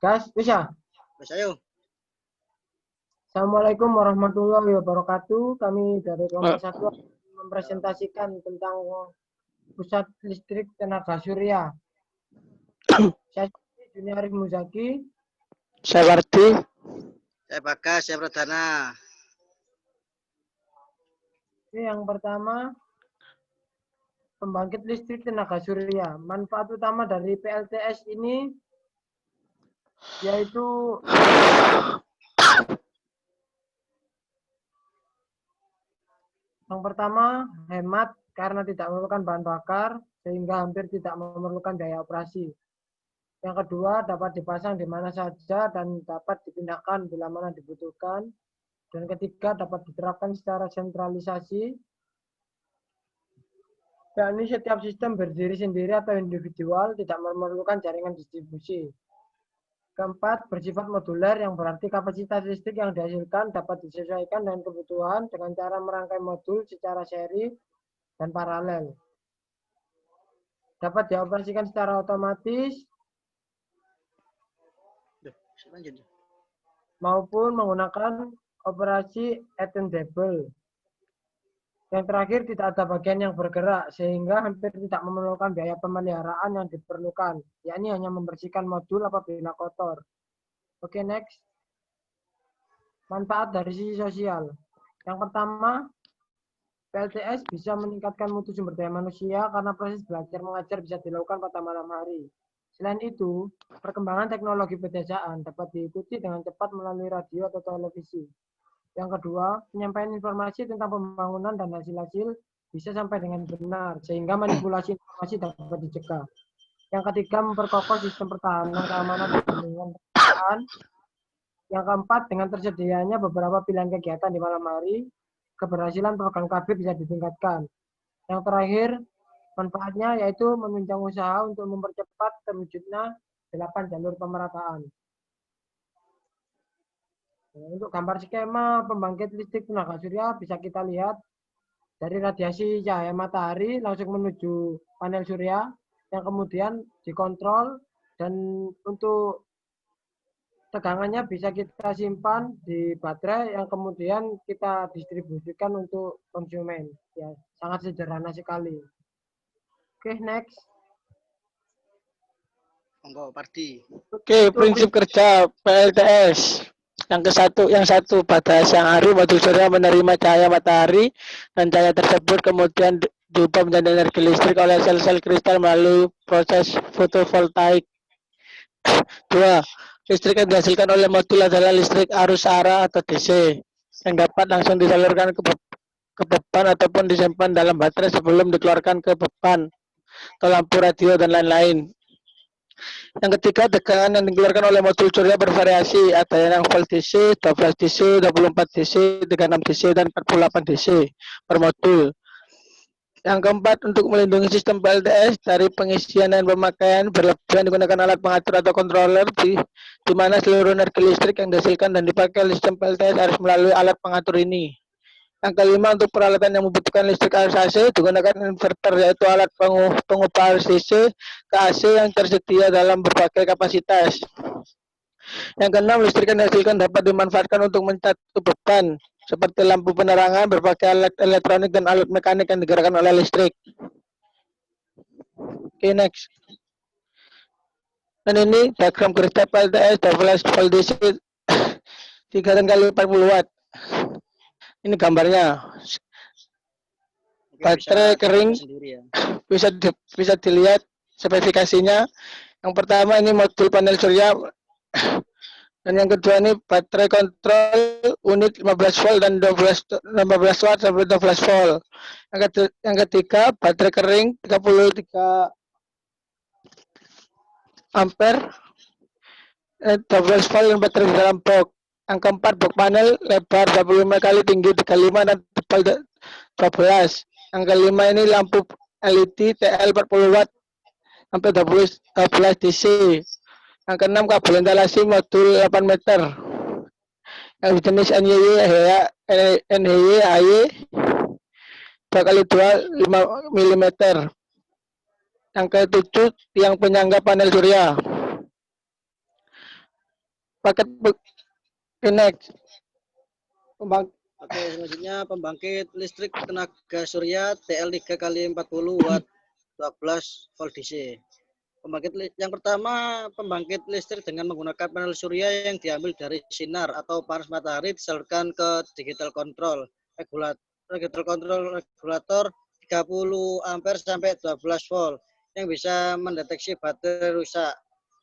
Gas, bisa. Mas ayo. Assalamualaikum warahmatullahi wabarakatuh. Kami dari kelompok 1 mempresentasikan tentang pusat listrik tenaga surya. Saya Junior Arif Muzaki. Saya Wardi. Saya Bagas, saya Pradana. Oke, yang pertama, pembangkit listrik tenaga surya. Manfaat utama dari PLTS ini yaitu yang pertama, hemat karena tidak memerlukan bahan bakar sehingga hampir tidak memerlukan biaya operasi. Yang kedua, dapat dipasang di mana saja dan dapat dipindahkan bila mana dibutuhkan. Dan ketiga, dapat diterapkan secara sentralisasi, yakni setiap sistem berdiri sendiri atau individual, tidak memerlukan jaringan distribusi. Keempat, bersifat moduler yang berarti kapasitas listrik yang dihasilkan dapat disesuaikan dengan kebutuhan dengan cara merangkai modul secara seri dan paralel. Dapat dioperasikan secara otomatis maupun menggunakan operasi attendable. Yang terakhir, tidak ada bagian yang bergerak, sehingga hampir tidak memerlukan biaya pemeliharaan yang diperlukan, yakni hanya membersihkan modul apabila kotor. Oke, next. Manfaat dari sisi sosial. Yang pertama, PLTS bisa meningkatkan mutu sumber daya manusia karena proses belajar mengajar bisa dilakukan pada malam hari. Selain itu, perkembangan teknologi pedesaan dapat diikuti dengan cepat melalui radio atau televisi. Yang kedua, penyampaian informasi tentang pembangunan dan hasil-hasil bisa sampai dengan benar, sehingga manipulasi informasi dapat dicegah. Yang ketiga, memperkokoh sistem pertahanan keamanan dan perlindungan pekerjaan. Yang keempat, dengan tersedianya beberapa pilihan kegiatan di malam hari, keberhasilan program KB bisa ditingkatkan. Yang terakhir, manfaatnya yaitu menunjang usaha untuk mempercepat terwujudnya 8 jalur pemerataan. Untuk gambar skema pembangkit listrik tenaga surya bisa kita lihat dari radiasi cahaya matahari langsung menuju panel surya yang kemudian dikontrol, dan untuk tegangannya bisa kita simpan di baterai yang kemudian kita distribusikan untuk konsumen. Ya, sangat sederhana sekali. Oke, next. Monggo, Pardi. Oke, prinsip kerja PLTS. Yang satu, pada siang hari modul surya menerima cahaya matahari dan cahaya tersebut kemudian diubah menjadi energi listrik oleh sel-sel kristal melalui proses fotovoltaik. Dua, listrik yang dihasilkan oleh modul adalah listrik arus arah atau DC yang dapat langsung disalurkan ke beban ataupun disimpan dalam baterai sebelum dikeluarkan ke beban atau lampu radio dan lain-lain. Yang ketiga, tegangan yang dikeluarkan oleh modul surya bervariasi, ada yang volt DC, 12 DC, 24 DC, 36 DC, dan 48 DC per modul. Yang keempat, untuk melindungi sistem PLTS dari pengisian dan pemakaian berlebihan digunakan alat pengatur atau controller di mana seluruh energi listrik yang dihasilkan dan dipakai oleh sistem PLTS harus melalui alat pengatur ini. Yang kelima, untuk peralatan yang membutuhkan listrik arus AC digunakan inverter, yaitu alat pengubah arus DC ke AC yang tersedia dalam berbagai kapasitas. Yang keenam, listrik yang dihasilkan dapat dimanfaatkan untuk mencatu beban seperti lampu penerangan, berbagai alat elektronik dan alat mekanik yang digerakkan oleh listrik. Oke, next. Dan ini diagram kerja PLTS double volt DC 3 kali 40 watt. Ini gambarnya. Baterai kering ya. bisa dilihat spesifikasinya. Yang pertama ini modul panel surya, dan yang kedua ini baterai kontrol unit 15 volt dan 15 watt sampai 12 volt. Yang ketiga baterai kering 33 ampere, 12 volt dan baterai di dalam box. Yang keempat, box panel lebar 25 kali, tinggi 35 dan tebal 12. Yang kelima ini lampu LED TL 40 watt sampai 12 DC. Yang keenam, kabel instalasi modul 8 meter. Yang jenis NHY AY 2x2 5 mm. Yang ketujuh, tiang penyangga panel surya. paket next. Oke, selanjutnya pembangkit listrik tenaga surya TL3 kali 40 watt 12 volt DC. Yang pertama, pembangkit listrik dengan menggunakan panel surya yang diambil dari sinar atau panas matahari disalurkan ke digital control regulator 30 ampere sampai 12 volt yang bisa mendeteksi baterai rusak,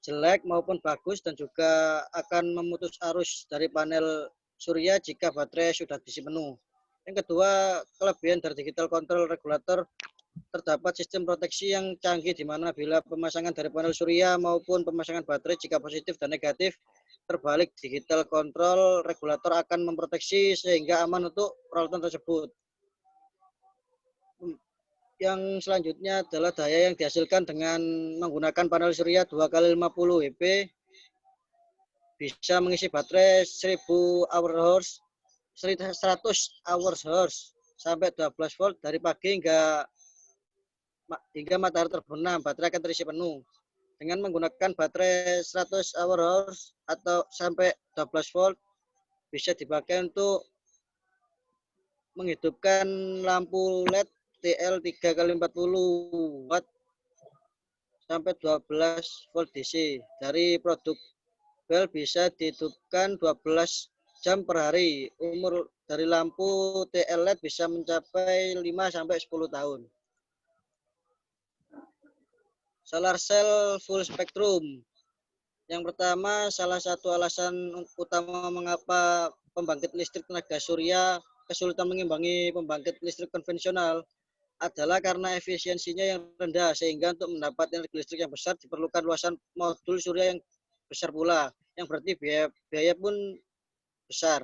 jelek maupun bagus, dan juga akan memutus arus dari panel surya jika baterai sudah diisi penuh. Yang kedua, kelebihan dari digital control regulator, terdapat sistem proteksi yang canggih di mana bila pemasangan dari panel surya maupun pemasangan baterai jika positif dan negatif terbalik, digital control regulator akan memproteksi sehingga aman untuk peralatan tersebut. Yang selanjutnya adalah daya yang dihasilkan dengan menggunakan panel surya 2 kali 50 WP bisa mengisi baterai 1000 hours 100 hours sampai 12 volt dari pagi hingga matahari terbenam. Baterai akan terisi penuh. Dengan menggunakan baterai 100 hours atau sampai 12 volt bisa dipakai untuk menghidupkan lampu LED TL3 kali 40 watt sampai 12 volt DC. Dari produk bel bisa dihidupkan 12 jam per hari. Umur dari lampu TL LED bisa mencapai 5 sampai 10 tahun. Solar cell full spectrum. Yang pertama, salah satu alasan utama mengapa pembangkit listrik tenaga surya kesulitan mengimbangi pembangkit listrik konvensional adalah karena efisiensinya yang rendah, sehingga untuk mendapat energi listrik yang besar diperlukan luasan modul surya yang besar pula, yang berarti biaya pun besar.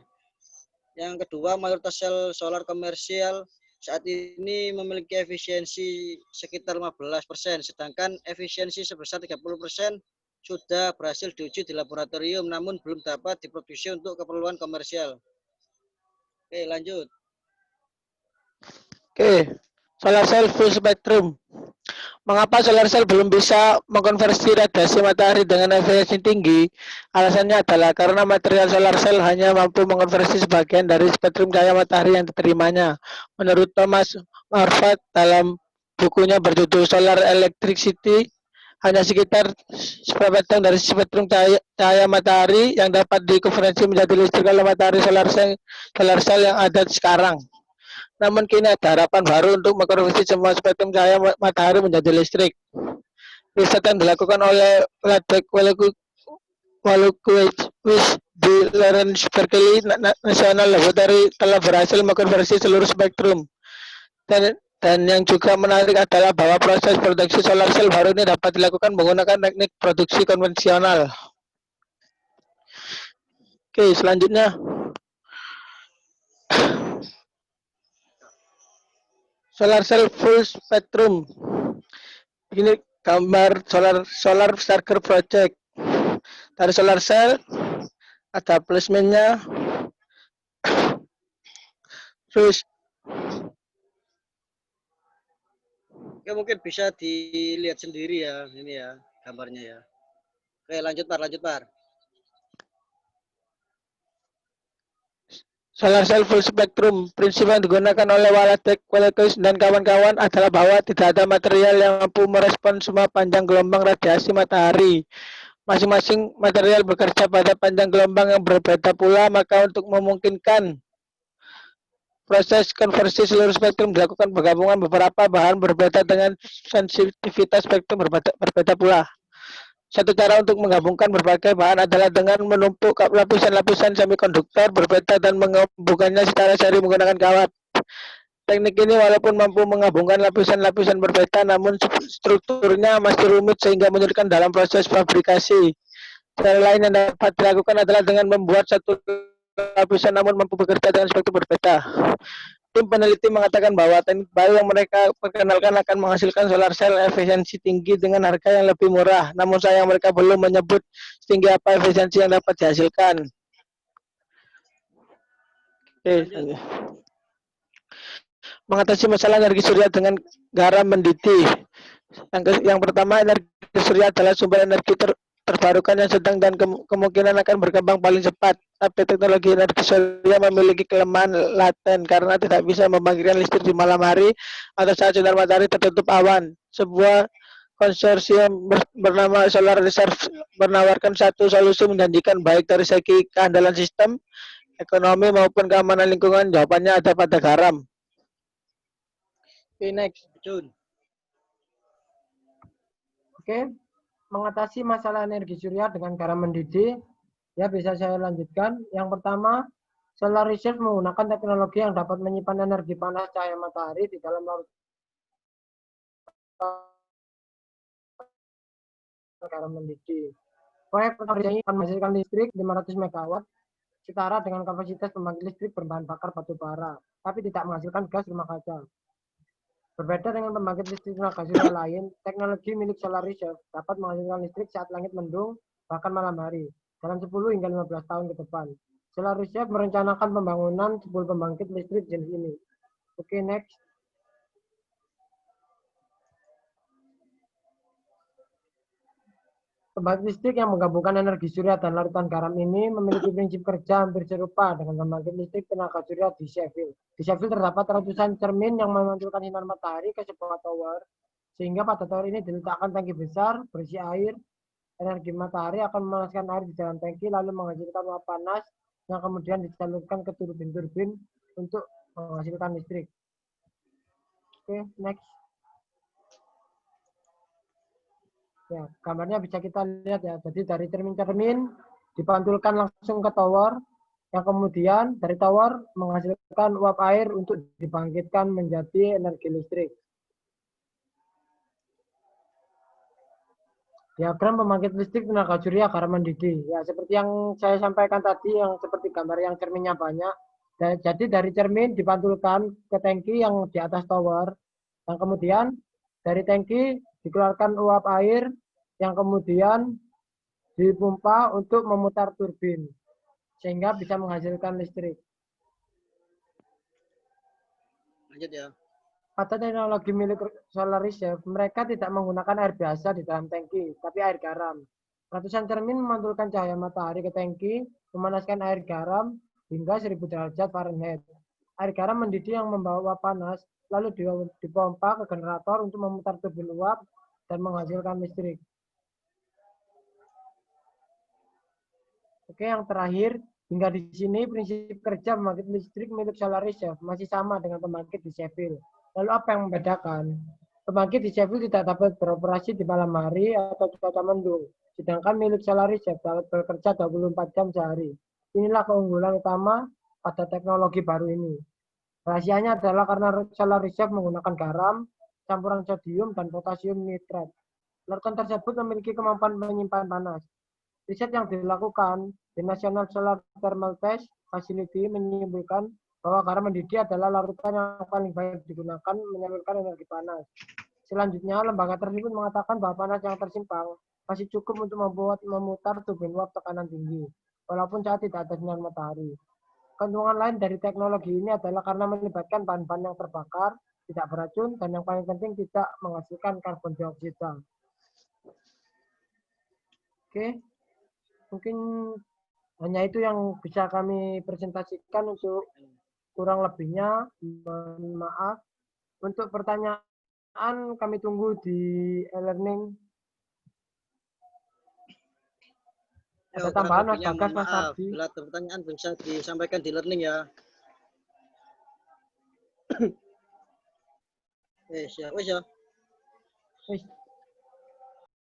Yang kedua, mayoritas sel solar komersial saat ini memiliki efisiensi sekitar 15%, sedangkan efisiensi sebesar 30% sudah berhasil diuji di laboratorium, namun belum dapat diproduksi untuk keperluan komersial. Oke, lanjut. Oke, solar cell full spectrum. Mengapa solar cell belum bisa mengkonversi radiasi matahari dengan efisiensi tinggi? Alasannya adalah karena material solar cell hanya mampu mengkonversi sebagian dari spektrum cahaya matahari yang diterimanya. Menurut Thomas Marvat dalam bukunya berjudul Solar Electricity, hanya sekitar seperempat dari spektrum cahaya matahari yang dapat dikonversi menjadi listrik oleh matahari solar cell yang ada sekarang. Namun kini ada harapan baru untuk mengkonversi semua spektrum cahaya matahari menjadi listrik. Riset yang dilakukan oleh Ladek Walukiewicz di Lawrence Berkeley National Laboratory telah berhasil mengkonversi seluruh spektrum. Dan yang juga menarik adalah bahwa proses produksi solar cell baru ini dapat dilakukan menggunakan teknik produksi konvensional. Oke, selanjutnya. Solar cell full spectrum. Ini gambar solar starter project. Dari solar cell ada placementnya. Terus Oke, mungkin bisa dilihat sendiri ya, ini ya gambarnya ya. Oke, lanjut Par. Solar cell full spectrum, prinsip yang digunakan oleh Walukiewicz dan kawan-kawan adalah bahwa tidak ada material yang mampu merespon semua panjang gelombang radiasi matahari. Masing-masing material bekerja pada panjang gelombang yang berbeda pula, maka untuk memungkinkan proses konversi seluruh spektrum dilakukan penggabungan beberapa bahan berbeda dengan sensitivitas spektrum berbeda pula. Satu cara untuk menggabungkan berbagai bahan adalah dengan menumpuk lapisan-lapisan semikonduktor berbeda dan menggabungkannya secara seri menggunakan kawat. Teknik ini walaupun mampu menggabungkan lapisan-lapisan berbeda, namun strukturnya masih rumit sehingga menyulitkan dalam proses fabrikasi. Cara lain yang dapat dilakukan adalah dengan membuat satu lapisan namun mampu bekerja dengan spektrum berbeda. Tim peneliti mengatakan bahwa teknik baru yang mereka perkenalkan akan menghasilkan solar cell efisiensi tinggi dengan harga yang lebih murah. Namun sayang mereka belum menyebut setinggi apa efisiensi yang dapat dihasilkan. Mengatasi masalah energi surya dengan garam mendidih. Yang pertama, energi surya adalah sumber energi terbarukan yang sedang dan kemungkinan akan berkembang paling cepat. Tapi teknologi energi surya memiliki kelemahan laten karena tidak bisa membangkitkan listrik di malam hari atau saat sinar matahari tertutup awan. Sebuah konsorsium bernama Solar Reserve menawarkan satu solusi menjanjikan baik dari segi keandalan sistem, ekonomi maupun keamanan lingkungan. Jawabannya ada pada garam. Oke, next. Jun. Oke, mengatasi masalah energi surya dengan garam mendidih, ya bisa saya lanjutkan. Yang pertama, Solar Reserve menggunakan teknologi yang dapat menyimpan energi panas cahaya matahari di dalam larutan garam mendidih. Proyek pertama ini akan menghasilkan listrik 500 MW, setara dengan kapasitas pembangkit listrik berbahan bakar batu bara, tapi tidak menghasilkan gas rumah kaca. Berbeda dengan pembangkit listrik tenaga surya lain, teknologi milik Solar Reserve dapat menghasilkan listrik saat langit mendung, bahkan malam hari, dalam 10 hingga 15 tahun ke depan. Solar Reserve merencanakan pembangunan 10 pembangkit listrik jenis ini. Oke, next. Pembangkit listrik yang menggabungkan energi surya dan larutan garam ini memiliki prinsip kerja hampir serupa dengan pembangkit listrik tenaga surya di Sheffield. Di Sheffield terdapat ratusan cermin yang memantulkan sinar matahari ke sebuah tower, sehingga pada tower ini diletakkan tangki besar berisi air. Energi matahari akan memanaskan air di dalam tangki lalu menghasilkan uap panas yang kemudian disalurkan ke turbin-turbin untuk menghasilkan listrik. Oke, next. Ya, gambarnya bisa kita lihat ya. Jadi dari cermin-cermin dipantulkan langsung ke tower, yang kemudian dari tower menghasilkan uap air untuk dibangkitkan menjadi energi listrik. Diagram pembangkit listrik tenaga surya garam mendidih. Ya, seperti yang saya sampaikan tadi, yang seperti gambar yang cerminnya banyak. Jadi dari cermin dipantulkan ke tangki yang di atas tower, yang kemudian dari tangki dikeluarkan uap air yang kemudian dipompa untuk memutar turbin sehingga bisa menghasilkan listrik. Lanjut ya. Pada teknologi milik Solar Reserve, mereka tidak menggunakan air biasa di dalam tangki, tapi air garam. Ratusan cermin memantulkan cahaya matahari ke tangki, memanaskan air garam hingga 1000 derajat Fahrenheit. Air garam mendidih yang membawa uap panas, lalu dipompa ke generator untuk memutar turbin uap dan menghasilkan listrik. Oke, yang terakhir, hingga di sini prinsip kerja pembangkit listrik milik Solar Reserve masih sama dengan pembangkit di Sheffield. Lalu apa yang membedakan? Pembangkit di Sheffield tidak dapat beroperasi di malam hari atau cuaca mendung, sedangkan milik Solar Reserve dapat bekerja 24 jam sehari. Inilah keunggulan utama pada teknologi baru ini. Rahasianya adalah karena Solar Reserve menggunakan garam, campuran sodium, dan potasium nitrat. Larutan tersebut memiliki kemampuan menyimpan panas. Riset yang dilakukan di National Solar Thermal Test Facility menyimpulkan bahwa garam mendidih adalah larutan yang paling baik digunakan menyalurkan energi panas. Selanjutnya, lembaga tersebut mengatakan bahwa panas yang tersimpan masih cukup untuk memutar turbin uap tekanan tinggi, walaupun saat tidak ada sinar matahari. Keuntungan lain dari teknologi ini adalah karena melibatkan bahan-bahan yang terbakar, tidak beracun, dan yang paling penting tidak menghasilkan karbon dioksida. Oke. Mungkin hanya itu yang bisa kami presentasikan. Untuk kurang lebihnya mohon maaf. Untuk pertanyaan kami tunggu di e-learning. Ada tambahan Mas Bagas, Mas Ardi? Bila ada pertanyaan bisa disampaikan di learning ya. Wes ya.